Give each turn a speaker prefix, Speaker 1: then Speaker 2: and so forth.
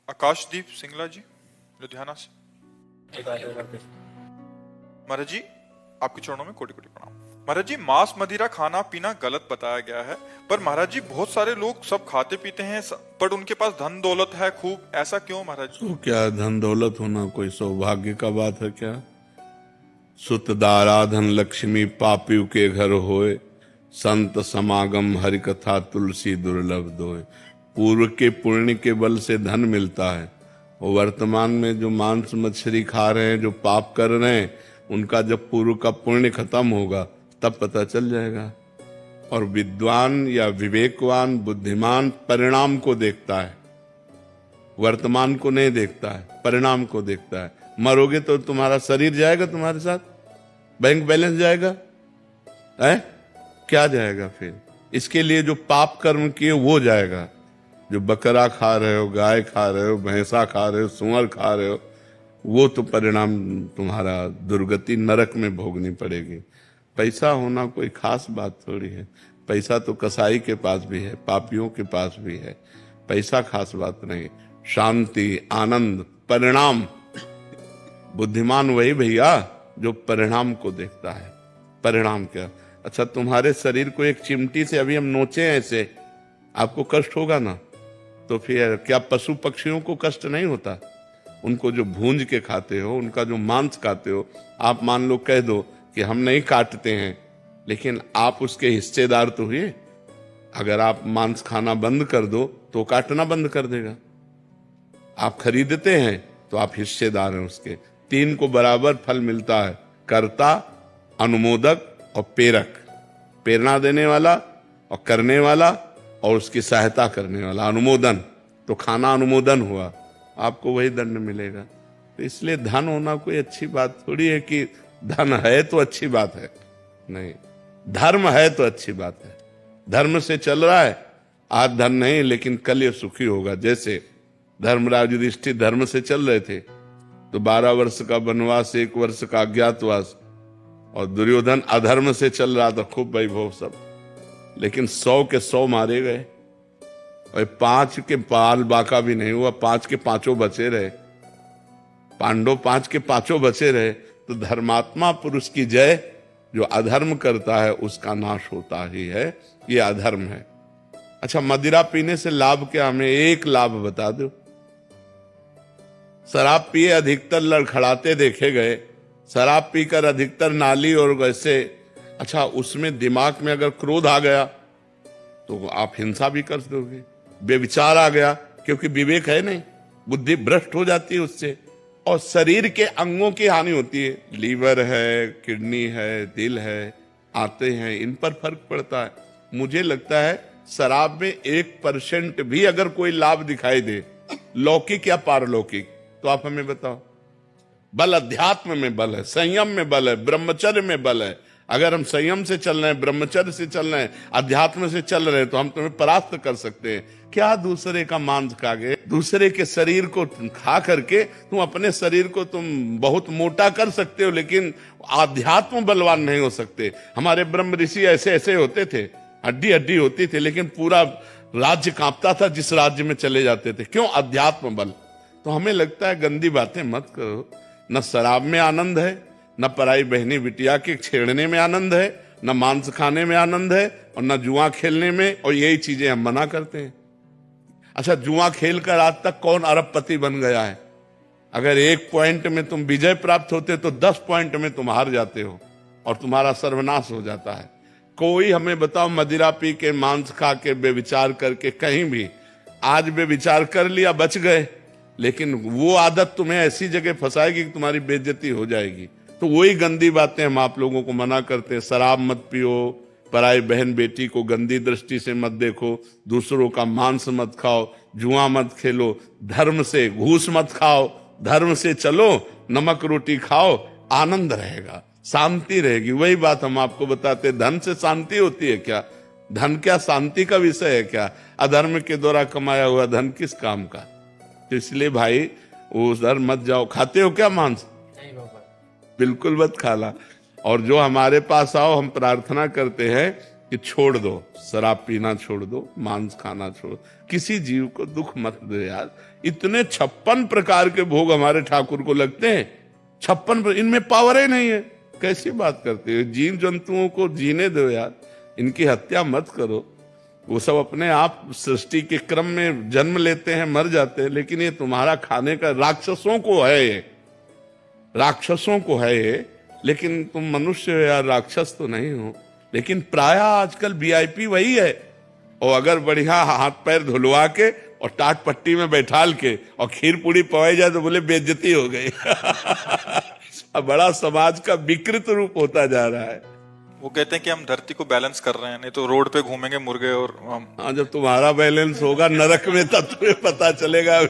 Speaker 1: आकाशदीप सिंगला जी, लुधियाना से। महाराज जी, आपके चरणों में कोटि कोटि प्रणाम। महाराज जी, मांस मदिरा खाना पीना गलत बताया गया है, पर महाराज जी बहुत सारे लोग सब खाते पीते हैं, पर उनके पास धन दौलत है खूब, ऐसा क्यों महाराज जी?
Speaker 2: तो क्या धन दौलत होना कोई सौभाग्य का बात है क्या? सुत दारा धन लक्ष्मी पापियों के घर होए, संत समागम हरि कथा तुलसी दुर्लभ दोए। पूर्व के पुण्य के बल से धन मिलता है, और वर्तमान में जो मांस मछली खा रहे हैं, जो पाप कर रहे हैं, उनका जब पूर्व का पुण्य खत्म होगा तब पता चल जाएगा। और विद्वान या विवेकवान बुद्धिमान परिणाम को देखता है, वर्तमान को नहीं देखता है, परिणाम को देखता है। मरोगे तो तुम्हारा शरीर जाएगा तुम्हारे साथ, बैंक बैलेंस जाएगा है? क्या जाएगा फिर? इसके लिए जो पाप कर्म किए वो जाएगा। जो बकरा खा रहे हो, गाय खा रहे हो, भैंसा खा रहे हो, सुअर खा रहे हो, वो तो परिणाम तुम्हारा दुर्गति नरक में भोगनी पड़ेगी। पैसा होना कोई खास बात थोड़ी है। पैसा तो कसाई के पास भी है, पापियों के पास भी है। पैसा खास बात नहीं। शांति, आनंद, परिणाम। बुद्धिमान वही भैया जो परिणाम को देखता है। परिणाम क्या? अच्छा, तुम्हारे शरीर को एक चिमटी से अभी हम नोचे ऐसे, आपको कष्ट होगा ना? तो फिर क्या पशु पक्षियों को कष्ट नहीं होता? उनको जो भूंज के खाते हो, उनका जो मांस खाते हो, आप मान लो कह दो कि हम नहीं काटते हैं, लेकिन आप उसके हिस्सेदार तो हुए। अगर आप मांस खाना बंद कर दो तो काटना बंद कर देगा। आप खरीदते हैं तो आप हिस्सेदार हैं उसके। तीन को बराबर फल मिलता है, कर्ता, अनुमोदक और प्रेरक। प्रेरणा देने वाला और करने वाला और उसकी सहायता करने वाला, अनुमोदन। तो खाना अनुमोदन हुआ, आपको वही दंड मिलेगा। तो इसलिए धन होना कोई अच्छी बात थोड़ी है कि धन है तो अच्छी बात है, नहीं। धर्म है तो अच्छी बात है। धर्म से चल रहा है, आज धन नहीं लेकिन कल ये सुखी होगा। जैसे धर्मराज युधिष्ठिर धर्म से चल रहे थे तो 12 वर्ष का वनवास, 1 वर्ष का अज्ञातवास, और दुर्योधन अधर्म से चल रहा था, खूब वैभव सब, लेकिन 100 के 100 मारे गए और 5 के पाल बाका भी नहीं हुआ। 5 के 5 बचे रहे, पांडव 5 के 5 बचे रहे। तो धर्मात्मा पुरुष की जय, जो अधर्म करता है उसका नाश होता ही है। ये अधर्म है। अच्छा, मदिरा पीने से लाभ क्या? हमें एक लाभ बता दो। शराब पिए अधिकतर लड़खड़ाते देखे गए, शराब पीकर अधिकतर नाली और वैसे। अच्छा, उसमें दिमाग में अगर क्रोध आ गया तो आप हिंसा भी कर दोगे। बेविचार आ गया, क्योंकि विवेक है नहीं, बुद्धि भ्रष्ट हो जाती है उससे, और शरीर के अंगों की हानि होती है। लीवर है, किडनी है, दिल है, आते हैं, इन पर फर्क पड़ता है। मुझे लगता है शराब में 1% भी अगर कोई लाभ दिखाई दे, लौकिक या पारलौकिक, तो आप हमें बताओ। बल अध्यात्म में बल है, संयम में बल है, ब्रह्मचर्य में बल है। अगर हम संयम से चल रहे हैं, ब्रह्मचर्य से चल रहे हैं, अध्यात्म से चल रहे हैं, तो हम तुम्हें परास्त कर सकते हैं। क्या दूसरे का मांस खा के, दूसरे के शरीर को खा करके तुम अपने शरीर को तुम बहुत मोटा कर सकते हो, लेकिन आध्यात्म बलवान नहीं हो सकते। हमारे ब्रह्म ऋषि ऐसे ऐसे होते थे, हड्डी हड्डी होती थी, लेकिन पूरा राज्य कांपता था जिस राज्य में चले जाते थे। क्यों? अध्यात्म बल। तो हमें लगता है गंदी बातें मत करो। न शराब में आनंद है, न पराई बहनी बिटिया के छेड़ने में आनंद है, न मांस खाने में आनंद है, और न जुआ खेलने में, और यही चीजें हम मना करते हैं। अच्छा, जुआ खेलकर आज तक कौन अरबपति बन गया है? अगर 1 पॉइंट में तुम विजय प्राप्त होते तो 10 पॉइंट में तुम हार जाते हो और तुम्हारा सर्वनाश हो जाता है। कोई हमें बताओ, मदिरा पी के, मांस खा के, बेविचार करके, कहीं भी आज बेविचार कर लिया, बच गए, लेकिन वो आदत तुम्हें ऐसी जगह फंसाएगी कि तुम्हारी बेइज्जती हो जाएगी। तो वही गंदी बातें हम आप लोगों को मना करते हैं। शराब मत पियो, पराई बहन बेटी को गंदी दृष्टि से मत देखो, दूसरों का मांस मत खाओ, जुआ मत खेलो, धर्म से घूस मत खाओ, धर्म से चलो, नमक रोटी खाओ, आनंद रहेगा, शांति रहेगी। वही बात हम आपको बताते। धन से शांति होती है क्या? धन क्या शांति का विषय है क्या? अधर्म के द्वारा कमाया हुआ धन किस काम का? तो इसलिए भाई उधर मत जाओ। खाते हो क्या मांस? बिल्कुल मत खाला। और जो हमारे पास आओ, हम प्रार्थना करते हैं कि छोड़ दो, शराब पीना छोड़ दो, मांस खाना छोड़, किसी जीव को दुख मत दो यार। इतने 56 प्रकार के भोग हमारे ठाकुर को लगते हैं, 56, इनमें पावर ही नहीं है। कैसी बात करते हो? जीव जंतुओं को जीने दो यार, इनकी हत्या मत करो। वो सब अपने आप सृष्टि के क्रम में जन्म लेते हैं, मर जाते हैं, लेकिन ये तुम्हारा खाने का राक्षसों को है, ये राक्षसों को है ये। लेकिन तुम मनुष्य हो यार, राक्षस तो नहीं हो। लेकिन प्राय आजकल वीआईपी वही है, और अगर बढ़िया हाथ पैर धुलवा के और टाट पट्टी में बैठाल के और खीर पूड़ी पवाई जाए तो बोले बेइज्जती हो गई। बड़ा समाज का विकृत रूप होता जा रहा है।
Speaker 1: वो कहते हैं कि हम धरती को बैलेंस कर रहे हैं, नहीं तो रोड पे घूमेंगे मुर्गे और हम।
Speaker 2: हाँ, जब तुम्हारा बैलेंस होगा नरक में तब तुम्हें पता चलेगा।